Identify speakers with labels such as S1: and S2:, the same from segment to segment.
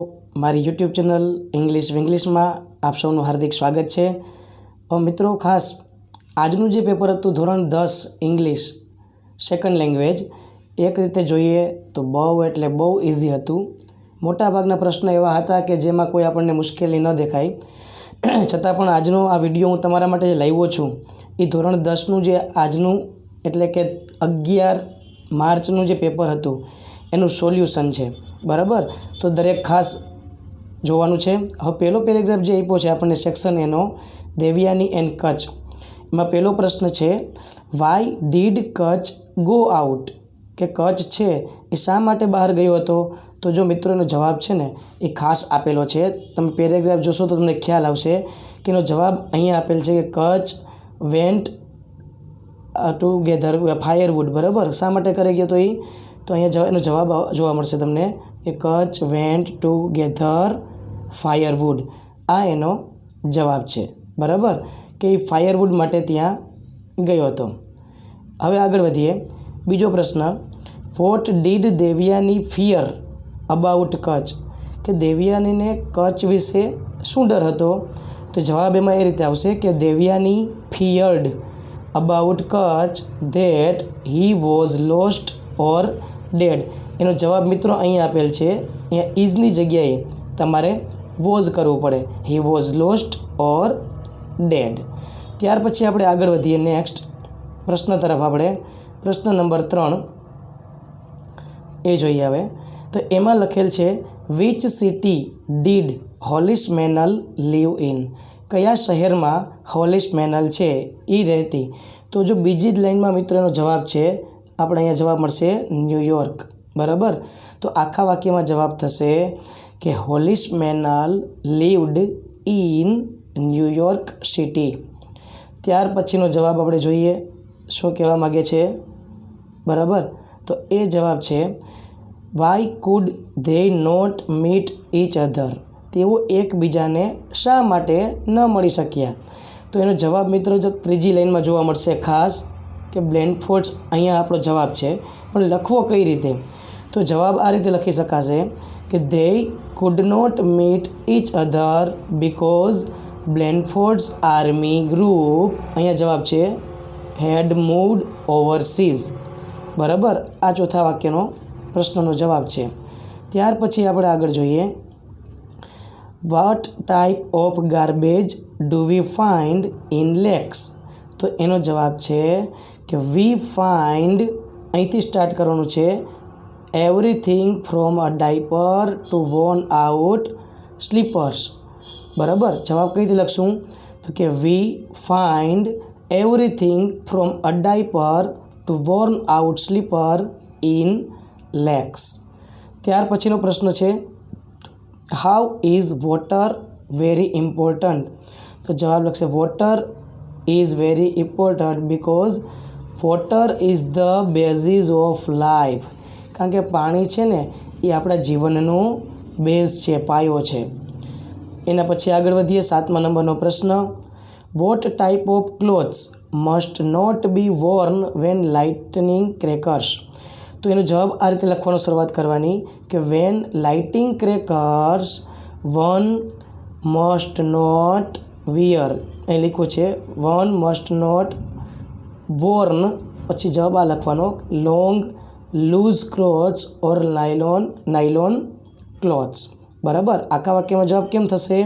S1: મારી YouTube channel English વિંગ્લિશમાં આપ સૌનું હાર્દિક સ્વાગત છે। મિત્રો ખાસ આજનું જે પેપર હતું ધોરણ 10 ઇંગ્લિશ સેકન્ડ લેંગ્વેજ, એક રીતે જોઈએ તો બહુ એટલે બહુ ઇઝી હતું। મોટાભાગના પ્રશ્નો એવા હતા કે જેમાં કોઈ આપણને મુશ્કેલી ન દેખાય, છતાં પણ આજનો આ વિડીયો હું તમારા માટે જે લાવ્યો છું એ ધોરણ 10નું જે આજનું એટલે કે 11 માર્ચનું જે પેપર હતું એનું સોલ્યુશન છે, બરાબર। તો દરેક ખાસ જોવાનું છે। હવે પહેલો પેરેગ્રાફ જે આપ્યો છે આપણને સેક્શન એનો દેવયાની એન્ડ કચ્છ, એમાં પહેલો પ્રશ્ન છે why did Kutch go out, કે કચ્છ છે એ શા માટે બહાર ગયો હતો। તો જો મિત્રોનો જવાબ છે ને એ ખાસ આપેલો છે, તમે પેરેગ્રાફ જોશો તો તમને ખ્યાલ આવશે કે એનો જવાબ અહીંયા આપેલ છે કે કચ્છ વેન્ટ ટુગેધર ફાયરવુડ, બરાબર। શા માટે કરી ગયો તો અહીંયા એનો જવાબ જોવા મળશે તમને કે કચ્છ વેન્ટ ટુગેધર ફાયરવુડ, આ એનો જવાબ છે, બરાબર, કે એ ફાયરવુડ માટે ત્યાં ગયો હતો। હવે આગળ વધીએ। બીજો પ્રશ્ન, what did Devyani fear about Kutch, કે દેવયાનીને કચ્છ વિશે શું ડર હતો। તો જવાબ એમાં એ રીતે આવશે કે Devyani feared about Kutch that he was lost or dead. એનો જવાબ મિત્રો અહીંયા આપેલ છે, અહીંયા ઇઝની જગ્યાએ તમારે વોઝ કરવું પડે, he was lost or dead. ત્યાર પછી આપણે આગળ વધીએ નેક્સ્ટ પ્રશ્ન તરફ। આપણે પ્રશ્ન નંબર 3 એ જોઈએ હવે। તો એમાં લખેલ છે which city did Hollis Mennel live in, કયા શહેરમાં હોલિસ મેનલ છે એ રહેતી। તો જો બીજી જ લાઇનમાં મિત્રો એનો જવાબ છે, આપણે અહીંયા જવાબ મળશે ન્યૂયોર્ક, બરાબર। તો આખા વાક્યમાં જવાબ થશે કે હોલિસ મેનલ લીવડ ઇન ન્યૂયોર્ક સિટી। ત્યાર પછીનો જવાબ આપણે જોઈએ શું કહેવા માગે છે, બરાબર। તો એ જવાબ છે why could they not meet each other, તેઓ એકબીજાને શા માટે ન મળી શક્યા। તો એનો જવાબ મિત્રો જો ત્રીજી લાઇનમાં જોવા મળશે ખાસ કે બ્લેન્ડફોર્ડ્સ અહીંયા આપણો જવાબ છે, પણ લખવો કઈ રીતે। તો જવાબ આ રીતે લખી શકાશે કે they could not meet each other because Blandford's army group, અહીંયા જવાબ છે હેડ મૂવડ ઓવરસીઝ, બરાબર। આ ચોથા વાક્યનો પ્રશ્નનો જવાબ છે। ત્યાર પછી આપણે આગળ જોઈએ what type of garbage do we find in lakes. તો એનો જવાબ છે કે વી ફાઇન્ડ, અહીંથી સ્ટાર્ટ કરવાનું છે, everything from a diaper to worn out slippers, બરાબર। જવાબ કઈ રીતે લખશું તો કે we find everything from a diaper to worn out slipper in lakes. ત્યાર પછીનો પ્રશ્ન છે how is water very important. તો જવાબ લખશે water is very important because water is the basis of life, કારણ કે પાણી છે ને એ આપણા જીવનનું બેઝ છે, પાયો છે। એના પછી આગળ વધીએ 7મા નંબરનો પ્રશ્ન, what type of clothes must not be worn when lightning crackers. તો એનો જવાબ આ રીતે લખવાનો શરૂઆત કરવાની કે when lighting crackers one must not wear, અહીં લખ્યું છે વન મસ્ટ નોટ વોર્ન, પછી જવાબ આ લખવાનો long loose clothes or nylon clothes, બરાબર। આખા વાક્યમાં જવાબ કેમ થશે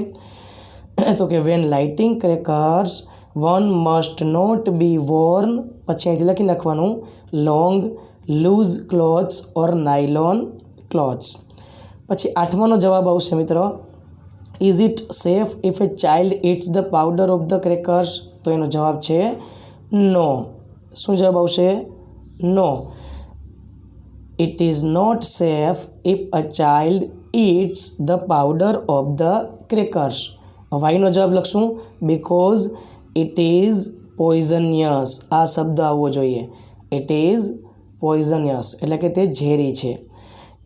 S1: તો કે when lighting crackers one must not be worn, પછી અહીંથી લખી નાખવાનું long loose clothes or nylon clothes. પછી 8માનો જવાબ આવશે મિત્રો is it safe if a child eats the powder of the crackers. તો એનો જવાબ છે નો। શું જવાબ આવશે no, it is not safe if a child eats the powder of the crackers. વાયનો જવાબ લખશું બિકોઝ ઇટ ઇઝ પોઈઝનિયસ, આ શબ્દ આવવો જોઈએ, ઇટ ઇઝ પોઈઝનિયસ એટલે કે તે ઝેરી છે।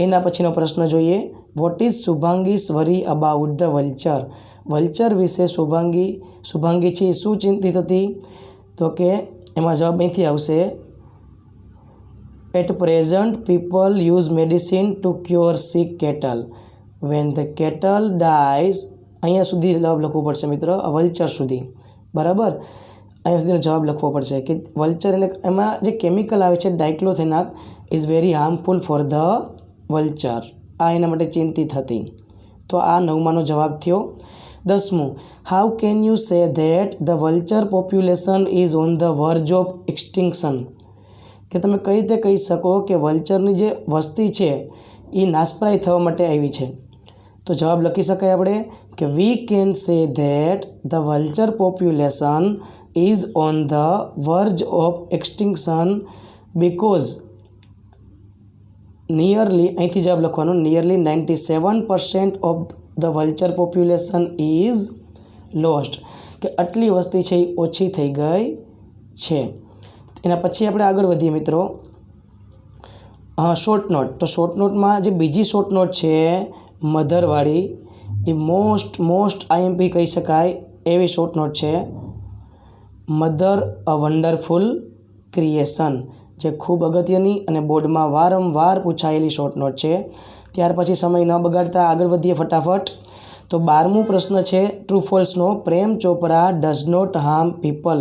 S1: એના પછીનો પ્રશ્ન જોઈએ what is Shubhangi's worry about the vulture. Vulture વિશે શુભાંગી છે શું ચિંતિત હતી, તો કે એમાં જવાબ અહીંથી આવશે at present people use medicine to cure sick cattle, when the cattle dies, અહીંયા સુધી જવાબ લખવો પડશે મિત્ર, વલ્ચર સુધી, બરાબર. અહીંયા સુધીનો જવાબ લખવો પડશે કે વલ્ચર એટલે એમાં જે કેમિકલ આવે છે diclofenac is very harmful for the vulture. આ એના માટે ચિંતિત હતી. તો આ 9માનો જવાબ થયો. 10મું, how can you say that the vulture population is on the verge of extinction. કે તમે કઈ રીતે કહી શકો કે વલ્ચરની જે વસ્તી છે એ નાશપ્રાય થવા માટે આવી છે. તો જવાબ લખી શકાય આપણે કે we can say that the vulture population is on the verge of extinction because nearly, અહીંથી જવાબ લખવાનો, nearly 97% of the vulture population is lost. કે આટલી વસ્તી છે એ ઓછી થઈ ગઈ છે. એના પછી આપણે આગળ વધીએ મિત્રો. Short note. તો શોર્ટ નોટમાં જે બીજી શોર્ટ નોટ છે મધરવાળી, એ મોસ્ટ આઈએમપી કહી શકાય એવી શોર્ટ નોટ છે. મધર અ વન્ડરફુલ ક્રિએશન, જે ખૂબ અગત્યની અને બોર્ડમાં વારંવાર પૂછાયેલી શોર્ટ નોટ છે. ત્યાર પછી સમય ન બગાડતા આગળ વધીએ ફટાફટ. તો 12મું પ્રશ્ન છે ટ્રુ ફોલ્સનો. Prem Chopra does not harm people.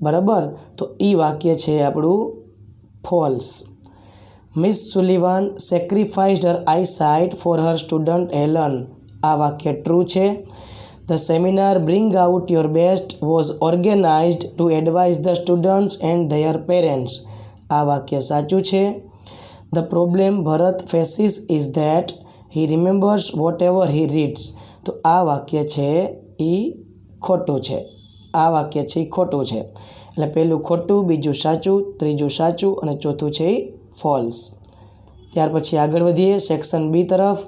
S1: બરાબર. તો એ વાક્ય છે આપણું false. Miss Sullivan sacrificed her eyesight for her student Helen. આ વાક્ય ટ્રુ છે. The seminar bring out your best was organised to advise the students and their parents. આ વાક્ય સાચું છે. The problem Bharat faces is that he remembers whatever he reads. તો આ વાક્ય છે એ ખોટું છે. આ વાક્ય છે એ ખોટું છે. એટલે પહેલું ખોટું, બીજું સાચું, ત્રીજું સાચું અને ચોથું છે એ ફોલ્સ. ત્યાર પછી આગળ વધીએ સેક્શન બી તરફ.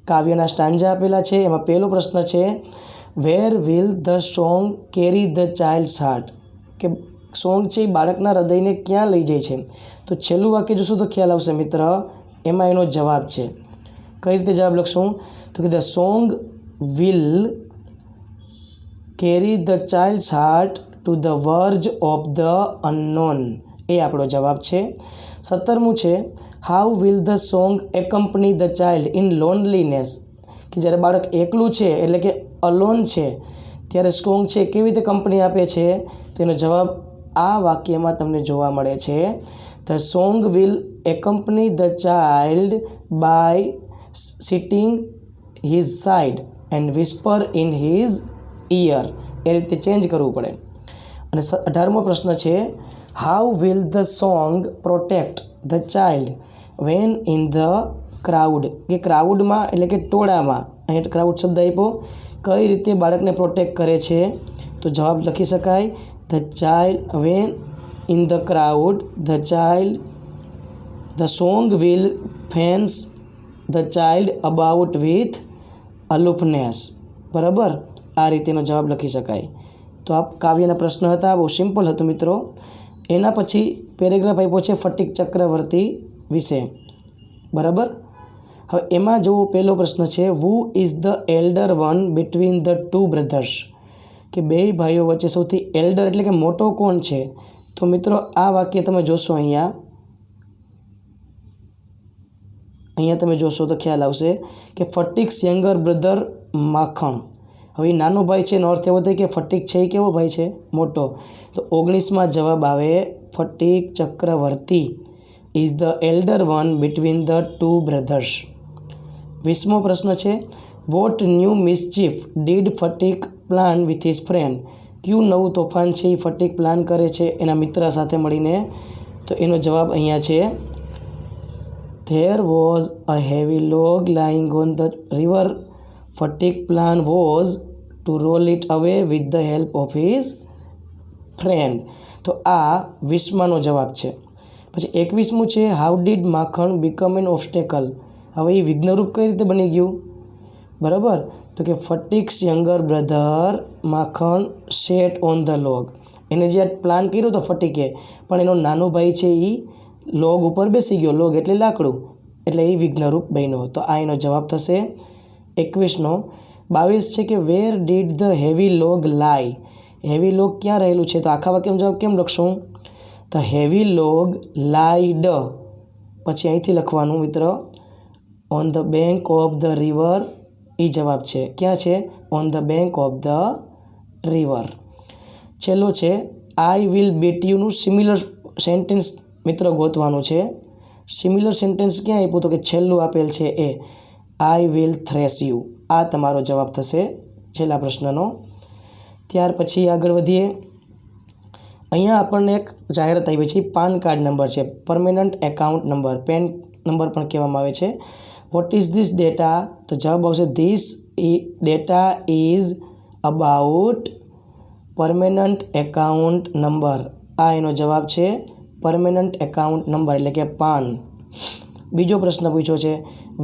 S1: કાવ્યના સ્ટાન્જા આપેલા છે. એમાં પહેલો પ્રશ્ન છે where will the song carry the child's heart. કે સોંગ છે એ બાળકના હૃદયને ક્યાં લઈ જાય છે. તો છેલ્લું વાક્ય જોશું તો ખ્યાલ આવશે મિત્ર, એમાં એનો જવાબ છે. કઈ રીતે જવાબ લખશું? તો કે the song will carry the child's heart to the verge of the unknown. એ આપણો જવાબ છે. 17મું છે how will the song accompany the child in loneliness. કે જ્યારે બાળક એકલું છે એટલે કે અલોન છે ત્યારે સોંગ છે કેવી રીતે કંપની આપે છે. તો એનો જવાબ આ વાક્યમાં તમને જોવા મળે છે. The song will accompany the child by sitting his side and whisper in his ear. એ રીતે ચેન્જ કરવું પડે. અને 18મો પ્રશ્ન છે how will the song protect the child when in the crowd. કે ક્રાઉડમાં એટલે કે ટોળામાં, અહીંયા ક્રાઉડ શબ્દ આપ્યો, કઈ રીતે બાળકને પ્રોટેક્ટ કરે છે. તો જવાબ લખી શકાય the child when in the crowd the child the song will fence the child about with aloofness. બરાબર. આ રીતેનો જવાબ લખી શકાય. તો આ કાવ્યના પ્રશ્ન હતા. બહુ સિમ્પલ હતું મિત્રો. એના પછી પેરેગ્રાફ આપ્યો છે ફટિક ચક્રવર્તી વિશે. બરાબર. હવે એમાં જો પહેલો પ્રશ્ન છે who is the elder one between the two brothers. કે બે ભાઈઓ વચ્ચે સૌથી એલ્ડર એટલે કે મોટો કોણ છે. તો મિત્રો આ વાક્ય તમે જોશો, અહીંયા તમે જોશો તો ખ્યાલ આવશે કે ફટિક્સ યંગર બ્રધર માખણ. હવે નાનો ભાઈ છે એનો અર્થ એવો થાય કે ફટિક છે એ કેવો ભાઈ છે? મોટો. તો 19માં જવાબ આવે Phatik Chakravarti is the elder one between the two brothers. 20મો પ્રશ્ન છે what new mischief did Phatik plan with his friend. કયું નવું તોફાન છે એ ફટિક પ્લાન કરે છે એના મિત્ર સાથે મળીને. તો એનો જવાબ અહીંયા છે there was a heavy log lying on the river. Phatik plan was to roll it away with the help of his friend. તો આ 20માનો જવાબ છે. પછી 21મું છે how did Makhan become an obstacle. હવે એ વિઘ્નરૂપ કઈ રીતે બની ગયું? બરાબર. તો કે ફટિક્સ યંગર બ્રધર માખણ સેટ ઓન ધ લોગ. એને જે પ્લાન કર્યો હતો ફટિકે, પણ એનો નાનો ભાઈ છે એ લોગ ઉપર બેસી ગયો. લોગ એટલે લાકડું, એટલે એ વિઘ્નરૂપ બન્યો. તો આ એનો જવાબ થશે 21નો. 22 છે કે where did the heavy log lie. Heavy log ક્યાં રહેલું છે? તો આખા વાક્યનો જવાબ કેમ લખશું? The heavy log lied. પછી અહીંથી લખવાનું મિત્ર on the bank of the river એ જવાબ છે. ક્યાં છે? On the bank of the river. છેલ્લો છે આઈ વિલ બીટ યુનું સિમિલર સેન્ટેન્સ મિત્રો ગોતવાનું છે. સિમિલર સેન્ટેન્સ ક્યાં આપ્યું? તો કે છેલ્લું આપેલ છે એ આઈ વિલ થ્રેશ યુ. આ તમારો જવાબ થશે છેલ્લા પ્રશ્નનો. ત્યાર પછી આગળ વધીએ. અહીંયા આપણને એક જાહેરાત આવી છે. પાન કાર્ડ નંબર છે, permanent account number, PAN number પણ કહેવામાં આવે છે. What is this data? તો જવાબ આવશે this data is about permanent account number. આ એનો જવાબ છે, પરમેનન્ટ એકાઉન્ટ નંબર એટલે કે પાન. બીજો પ્રશ્ન પૂછ્યો છે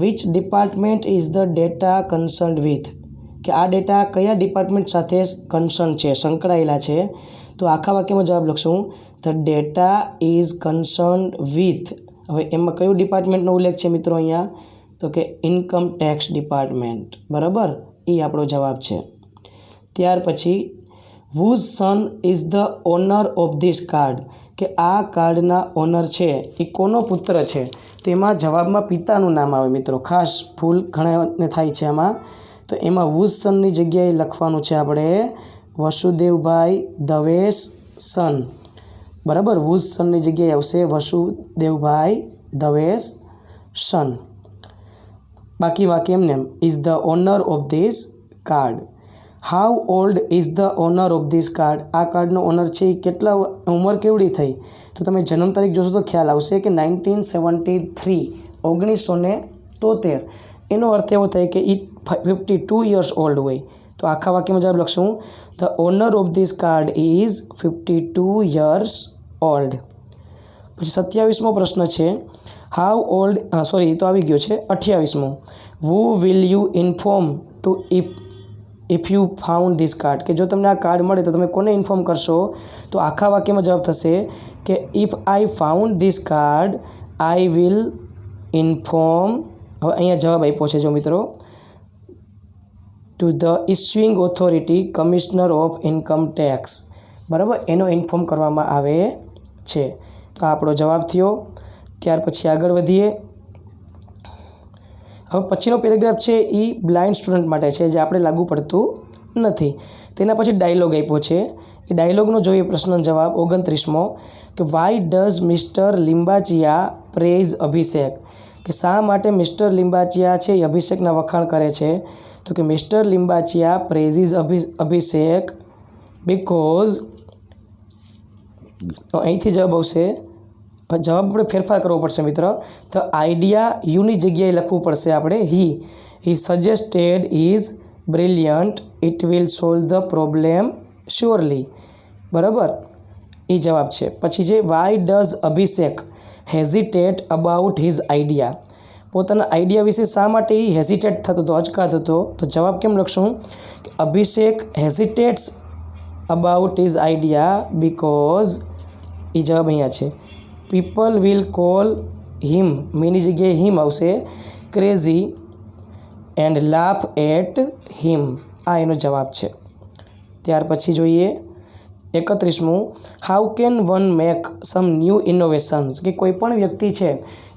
S1: which department is the data કન્સર્ન્ડ with? કે આ ડેટા કયા ડિપાર્ટમેન્ટ સાથે કન્સર્ન છે, સંકળાયેલા છે? તો આખા વાક્યમાં જવાબ લખશું ધ ડેટા ઇઝ કન્સર્ન્ડ વિથ. હવે એમાં કયું ડિપાર્ટમેન્ટનો ઉલ્લેખ છે મિત્રો અહીંયા? તો કે ઇન્કમ ટેક્સ ડિપાર્ટમેન્ટ. બરાબર, એ આપણો જવાબ છે. ત્યાર પછી whose son is the owner of this card? કે આ કાર્ડના ઓનર છે એ કોનો પુત્ર છે? તો એમાં જવાબમાં પિતાનું નામ આવે મિત્રો. ખાસ ભૂલ ઘણાને થાય છે આમાં. તો એમાં whose sonની જગ્યાએ લખવાનું છે આપણે વસુદેવભાઈ દવેશ સન. બરાબર, whose sonની જગ્યાએ આવશે વસુદેવભાઈ દવેશ સન. બાકી વાક્ય એમને is the owner of this card. How old is the owner of this card? આ કાર્ડનો ઓનર છે એ કેટલા ઉંમર કેવડી થઈ? તો તમે જન્મ તારીખ જોશો તો ખ્યાલ આવશે કે 1973, 1973. એનો અર્થ એવો થાય કે એ 52 યર્સ ઓલ્ડ હોય. તો આખા વાક્યમાં જવાબ લખશું the owner of this card is 52 years old. પછી 27મો પ્રશ્ન છે હાઉ ઓલ્ડ તો આવી ગયો છે 28મો. Who will you inform to if you found this card? કે જો તમને આ કાર્ડ મળે તો તમે કોને ઇન્ફોર્મ કરશો? તો આખા વાક્યમાં જવાબ થશે કે if I found this card I will inform. હવે અહીંયા જવાબ આપ્યો છે જો મિત્રો to the issuing authority commissioner of income tax. બરાબર, એનો ઇન્ફોર્મ કરવામાં આવે છે. તો આ આપણો જવાબ થયો. ત્યાર પછી આગળ વધીએ. હવે પછીનો પેરેગ્રાફ છે એ બ્લાઇન્ડ સ્ટુડન્ટ માટે છે, જે આપણે લાગુ પડતું નથી. તેના પછી ડાયલોગ આપ્યો છે. એ ડાયલોગનો જોઈએ પ્રશ્નનો જવાબ 29મો કે why does mister Limbachiya praise Abhishek? કે શા માટે મિસ્ટર લિંબાચિયા છે એ અભિષેકના વખાણ કરે છે? તો કે મિસ્ટર લિંબાચિયા પ્રેઝિઝ અભિષેક બિકોઝ. તો અહીંથી જવાબ આવશે. જવાબ આપણે ફેરફાર કરવો પડશે મિત્ર. તો આઈડિયા યુની જગ્યાએ લખવું પડશે આપણે he suggested is brilliant it will solve the problem surely. બરાબર, એ જવાબ છે. પછી છે why does Abhishek hesitate about his idea? પોતાના આઈડિયા વિશે શા માટે એ હેઝિટેટ થતો હતો, અચકાતો હતો? તો જવાબ કેમ લખશું કે Abhishek hesitates about his idea because. એ જવાબ અહીંયા છે પીપલ વિલ કોલ હિમ, મીની જગ્યાએ હિમ આવશે, crazy and laugh at him. આ એનો જવાબ છે. ત્યાર પછી જોઈએ 31મું how can one make some new innovations? કે કોઈ પણ વ્યક્તિ છે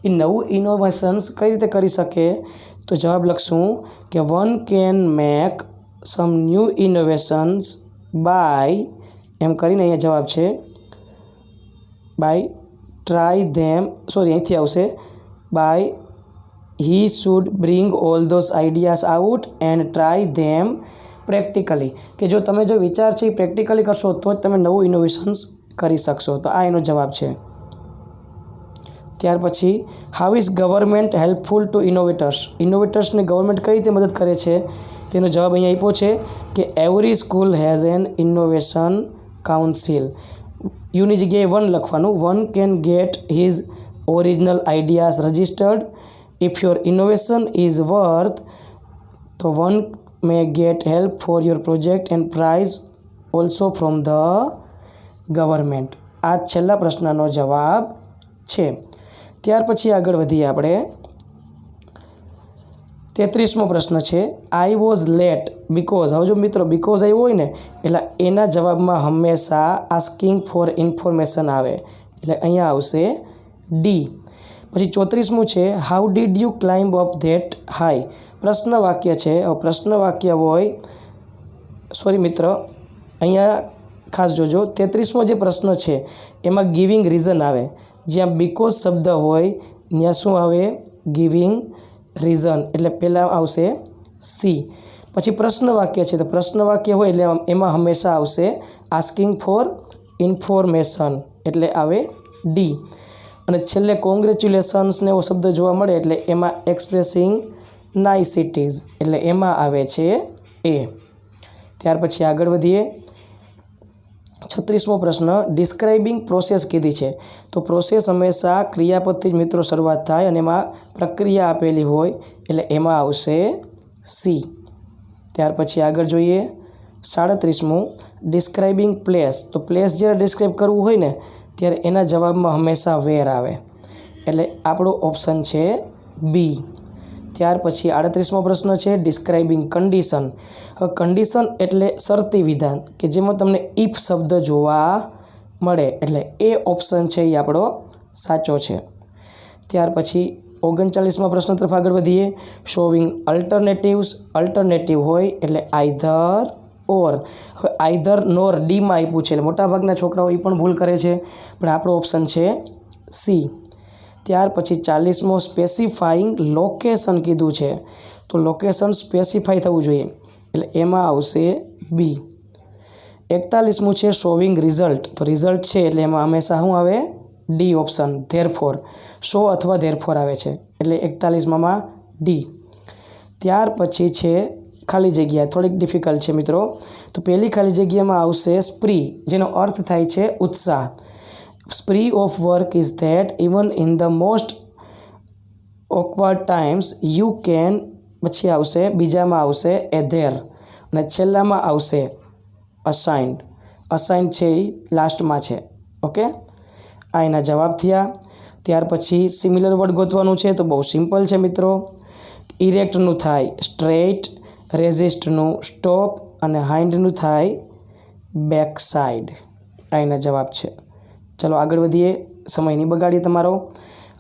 S1: એ નવું ઇનોવેશન્સ કઈ રીતે કરી શકે? તો જવાબ લખશું કે one can make some new innovations by, એમ કરીને અહીંયા જવાબ છે બાય ટ્રાય ધેમ, અહીંથી આવશે by he should bring all those ideas out and try them practically. કે જો તમે જો વિચાર છે એ પ્રેક્ટિકલી કરશો તો જ તમે નવું ઇનોવેશન્સ કરી શકશો. તો આ એનો જવાબ છે. ત્યાર પછી how is government helpful to innovators? ઇનોવેટર્સને ગવર્મેન્ટ કઈ રીતે મદદ કરે છે? તેનો જવાબ અહીંયા આપ્યો છે કે every school has an innovation council. યુની જગ્યાએ વન લખવાનું. One can get his original ideas registered. If your innovation is worth તો one may get help for your project and prize also from the government. આ છેલ્લા પ્રશ્નનો જવાબ છે. ત્યાર પછી આગળ વધીએ આપણે. 33મો પ્રશ્ન છે આઈ વોઝ લેટ બિકોઝ. હવે જો મિત્રો બિકોઝ આવ્યો હોય ને એટલે એના જવાબમાં હંમેશા આસ્કિંગ ફોર ઇન્ફોર્મેશન આવે, એટલે અહીંયા આવશે ડી. પછી 34મું છે how did you climb up that high. પ્રશ્ન વાક્ય છે. પ્રશ્ન વાક્ય હોય સોરી મિત્ર અહીંયા ખાસ જોજો 33મો જે પ્રશ્ન છે એમાં ગિવિંગ રીઝન આવે. જ્યાં બીકોઝ શબ્દ હોય ત્યાં શું આવે? Giving reason. એટલે પહેલાં આવશે સી. પછી પ્રશ્ન વાક્ય છે તો પ્રશ્ન વાક્ય હોય એટલે એમાં હંમેશા આવશે આસ્કિંગ ફોર ઇન્ફોર્મેશન એટલે આવે ડી. અને છેલ્લે કોંગ્રેચ્યુલેશન્સને એવો શબ્દ જોવા મળે એટલે એમાં એક્સપ્રેસિંગ નાઇસિટીઝ એટલે એમાં આવે છે એ. ત્યાર પછી આગળ વધીએ. 36મો પ્રશ્ન ડિસ્ક્રાઇબિંગ પ્રોસેસ કીધી છે તો પ્રોસેસ હંમેશા ક્રિયાપદથી જ મિત્રો શરૂઆત થાય અને એમાં પ્રક્રિયા આપેલી હોય એટલે એમાં આવશે સી. ત્યાર પછી આગળ જોઈએ 37મું ડિસ્ક્રાઇબિંગ પ્લેસ તો પ્લેસ જ્યારે ડિસ્ક્રાઇબ કરવું હોય ને ત્યારે એના જવાબમાં હંમેશા વેર આવે એટલે આપણો ઓપ્શન છે બી. ત્યાર પછી 38મો પ્રશ્ન છે ડિસ્ક્રાઇબિંગ કન્ડિશન. હવે કન્ડિશન એટલે શરતી વિધાન કે જેમાં તમને ઇફ શબ્દ જોવા મળે એટલે એ ઓપ્શન છે એ આપણો સાચો છે. ત્યાર પછી 39મા પ્રશ્ન તરફ આગળ વધીએ. Showing alternatives. અલ્ટરનેટિવ હોય એટલે આઈધર ઓર. હવે આઈધર નોર ડીમાં આપ્યું છે એટલે મોટાભાગના છોકરાઓ એ પણ ભૂલ કરે છે પણ આપણો ઓપ્શન છે સી. ત્યાર પછી 40મો સ્પેસિફાઈંગ લોકેશન કીધું છે તો લોકેશન સ્પેસિફાઈ થવું જોઈએ એટલે એમાં આવશે બી. 41મું છે શોવિંગ રિઝલ્ટ તો રિઝલ્ટ છે એટલે એમાં હંમેશા શું આવે? D option therefore. શો અથવા ધેરફોર આવે છે એટલે 41માં ડી. ત્યાર પછી છે ખાલી જગ્યા. થોડીક ડિફિકલ્ટ છે મિત્રો. તો પહેલી ખાલી જગ્યામાં આવશે સ્પ્રી જેનો અર્થ થાય છે ઉત્સાહ. Spree of work is that even in the most awkward times you can પછી આવશે બીજામાં આવશે એધેર અને છેલ્લામાં આવશે અસાઇન્ડ. અસાઇન્ડ છે એ લાસ્ટમાં છે. ઓકે આ એના જવાબ થયા. ત્યાર પછી સિમિલર વર્ડ ગોતવાનું છે તો બહુ સિમ્પલ છે મિત્રો. ઇરેક્ટનું થાય સ્ટ્રેટ, રેઝિસ્ટનું સ્ટોપ અને હાઇન્ડનું થાય બેક સાઇડ. આ એના જવાબ છે. ચલો આગળ વધીએ. સમય નહીં બગાડીએ તમારો.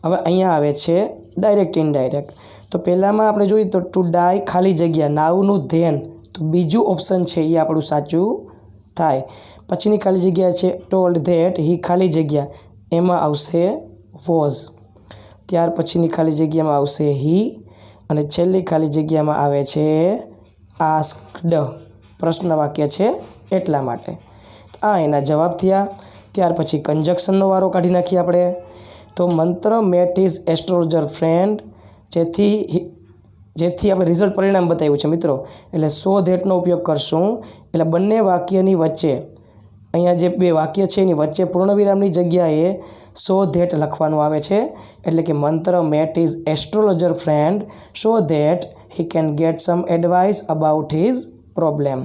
S1: હવે અહીંયા આવે છે ડાયરેક્ટ ઇનડાયરેક્ટ. તો પહેલાંમાં આપણે જોઈએ તો ટુ ડાય ખાલી જગ્યા નાવનું ધેન તો બીજું ઓપ્શન છે એ આપણું સાચું થાય. પછીની ખાલી જગ્યા છે ટોલ્ડ ધેટ હી ખાલી જગ્યા એમાં આવશે વોઝ. ત્યાર પછીની ખાલી જગ્યામાં આવશે હી અને છેલ્લી ખાલી જગ્યામાં આવે છે આસ્કડ. પ્રશ્ન વાક્ય છે એટલા માટે. આ એના જવાબ થયા. ત્યાર પછી કંજક્શનનો વારો કાઢી નાખીએ આપણે. તો મંત્ર મેટ ઇઝ એસ્ટ્રોલોજર ફ્રેન્ડ જેથી આપણે રિઝલ્ટ પરિણામ બતાવ્યું છે મિત્રો એટલે સો ધેટનો ઉપયોગ કરશું એટલે બંને વાક્યની વચ્ચે અહીંયા જે બે વાક્ય છે એની વચ્ચે પૂર્ણવિરામની જગ્યાએ સો ધેટ લખવાનું આવે છે એટલે કે મંત્ર met is astrologer friend so that he can get some advice about his problem.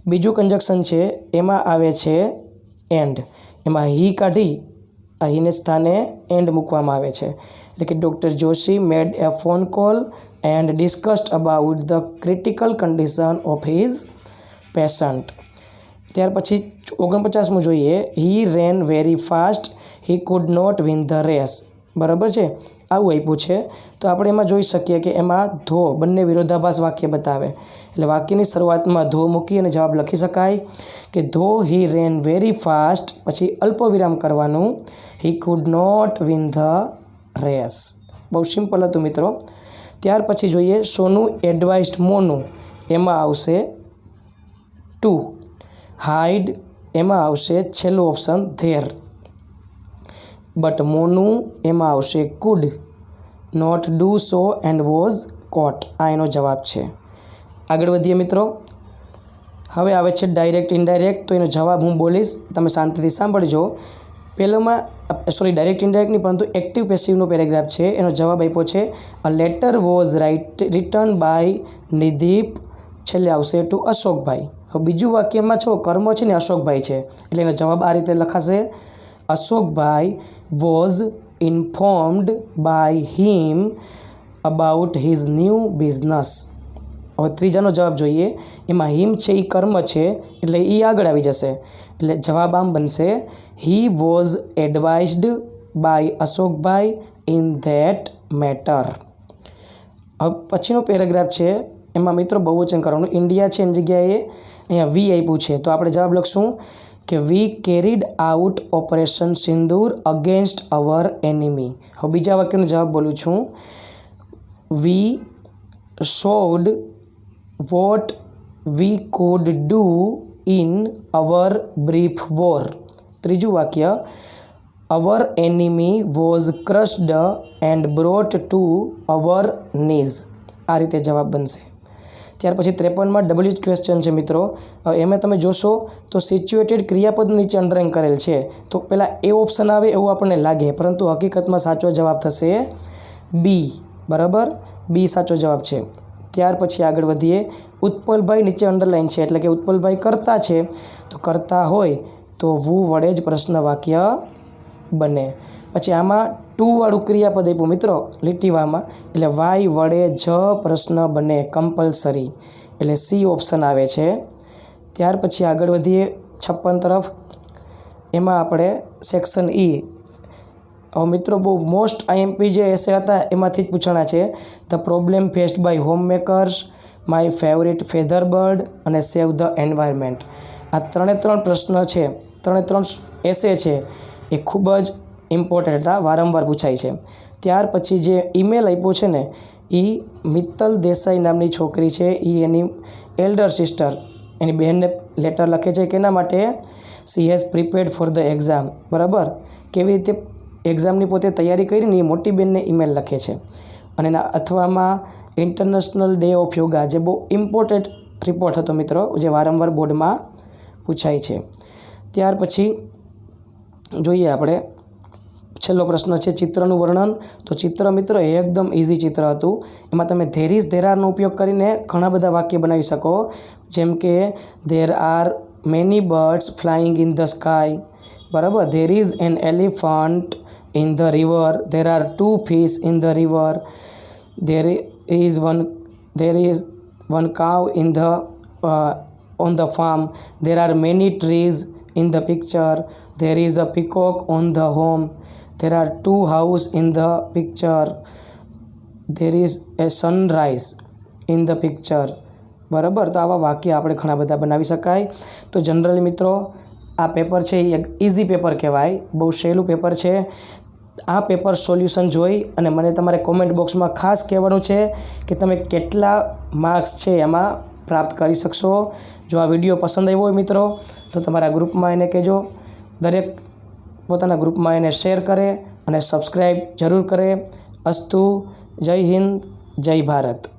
S1: બીજું કંજક્શન છે એમાં આવે છે એન્ડ. એમાં હી કાઢી અહીંને સ્થાને એન્ડ મૂકવામાં આવે છે એટલે કે doctor Joshi made a phone call and discussed about the critical condition of his patient. ત્યાર પછી 49મું જોઈએ. He ran very fast he could not win the race. બરાબર છે આવું આપ્યું છે તો આપણે એમાં જોઈ શકીએ કે એમાં ધો બંને વિરોધાભાસ વાક્ય બતાવે એટલે વાક્યની શરૂઆતમાં ધો મૂકી અને જવાબ લખી શકાય કે ધો હી રેન વેરી ફાસ્ટ પછી અલ્પવિરામ કરવાનું he could not win the race. બહુ સિમ્પલ હતું મિત્રો. ત્યાર પછી જોઈએ સોનું એડવાઇસ્ડ મોનું એમાં આવશે ટુ. હાઇડ એમાં આવશે છેલ્લું ઓપ્શન ધેર. બટ મોનું એમાં આવશે could not do so and was caught. આ એનો જવાબ છે. આગળ વધીએ મિત્રો. હવે આવે છે ડાયરેક્ટ ઇનડાયરેક્ટ તો એનો જવાબ હું બોલીશ તમે શાંતિથી સાંભળજો. પહેલામાં ડાયરેક્ટ ઇનડાયરેક્ટ નહીં પરંતુ એક્ટિવ પેસિવનો પેરેગ્રાફ છે એનો જવાબ આપ્યો છે a letter was written by નિધિપ છેલ્લે આવશે ટુ અશોકભાઈ. હવે બીજું વાક્યમાં છો કર્મ છે ને અશોકભાઈ છે એટલે એનો જવાબ આ રીતે લખાશે Ashokbhai was informed by him about his new business. હવે ત્રીજાનો જવાબ જોઈએ. એમાં હિમ છે એ કર્મ છે એટલે એ આગળ આવી જશે એટલે જવાબ આમ બનશે he was advised by Ashokbhai in that matter. હવે પછીનો પેરેગ્રાફ છે એમાં મિત્રો બહુવચન કરવાનું. ઇન્ડિયા છે એની જગ્યાએ અહીંયા વી આપ્યું છે, તો આપણે જવાબ લખશું કે we carried out operation Sindoor against our enemy. હવે બીજા વાક્યનો જવાબ બોલું છું. We showed what we could do in our brief war. ત્રીજું વાક્ય our enemy was crushed and brought to our knees. આ રીતે જવાબ બનશે. ત્યાર પછી 53માં ડબલ્યુ જ ક્વેશ્ચન છે મિત્રો. એમાં તમે જોશો તો સિચ્યુએટેડ ક્રિયાપદ નીચે અંડરલાઇન કરેલ છે, તો પહેલાં એ ઓપ્શન આવે એવું આપણને લાગે, પરંતુ હકીકતમાં સાચો જવાબ થશે બી. બરાબર, બી સાચો જવાબ છે. ત્યાર પછી આગળ વધીએ. ઉત્પલભાઈ નીચે અંડરલાઇન છે, એટલે કે ઉત્પલભાઈ કરતા છે, તો કરતા હોય તો વુ વડે જ પ્રશ્ન વાક્ય બને. પછી આમાં ટુ વાળું ક્રિયાપદ આપ્યું મિત્રો લીટીવામાં, એટલે વાય વડે જ પ્રશ્ન બને કમ્પલસરી, એટલે સી ઓપ્શન આવે છે. ત્યાર પછી આગળ વધીએ 56 તરફ. એમાં આપણે સેક્શન ઈ. હવે મિત્રો બહુ મોસ્ટ આઈએમપી જે એસે હતા એમાંથી જ પૂછાણા છે. The problem faced by home makers, my favourite feather bird અને સેવ ધ એન્વાયરમેન્ટ. આ 3 પ્રશ્ન છે, 3 એસે છે, એ ખૂબ જ ઇમ્પોર્ટન્ટ હતા, વારંવાર પૂછાય છે. ત્યાર પછી જે ઈમેલ આપ્યો છે ને એ મિત્તલ દેસાઈ નામની છોકરી છે, એ એની એલ્ડર સિસ્ટર એની બહેનને લેટર લખે છે કે એના માટે she has prepared for the exam. બરાબર, કેવી રીતે એક્ઝામની પોતે તૈયારી કરીને એ મોટી બહેનને ઈમેલ લખે છે. અને એના અથવામાં ઇન્ટરનેશનલ ડે ઓફ યોગા, જે બહુ ઇમ્પોર્ટન્ટ રિપોર્ટ હતો મિત્રો, જે વારંવાર બોર્ડમાં પૂછાય છે. ત્યાર પછી જોઈએ આપણે છેલ્લો પ્રશ્ન છે ચિત્રનું વર્ણન. તો ચિત્ર મિત્રો એકદમ ઇઝી ચિત્ર હતું. એમાં તમે ધેર ઇઝ ધેર આરનો ઉપયોગ કરીને ઘણા બધા વાક્ય બનાવી શકો, જેમ કે there are many birds flying in the sky. બરાબર, there is an elephant in the river, there are 2 fish in the river, there is one cow in the on the farm, there are many trees in the picture, there is a peacock on the home, there are 2 houses in the picture, there is a sunrise in the picture. બરાબર, તો આવા વાક્ય આપણે ઘણા બધા બનાવી શકાય. તો જનરલી મિત્રો આ પેપર છે એ ઇઝી પેપર કહેવાય, બહુ સહેલું પેપર છે. આ પેપર સોલ્યુશન જોઈ અને મને તમારે કોમેન્ટ બોક્સમાં ખાસ કહેવાનું છે કે તમે કેટલા માર્ક્સ છે એમાં પ્રાપ્ત કરી શકશો. જો આ વિડીયો પસંદ આવ્યો હોય મિત્રો તો તમારા ગ્રુપમાં એને કહેજો, દરેક પોતાના ગ્રુપમાં એને શેર કરે અને સબસ્ક્રાઈબ જરૂર કરે. અસ્તુ. જય હિન્દ, જય ભારત.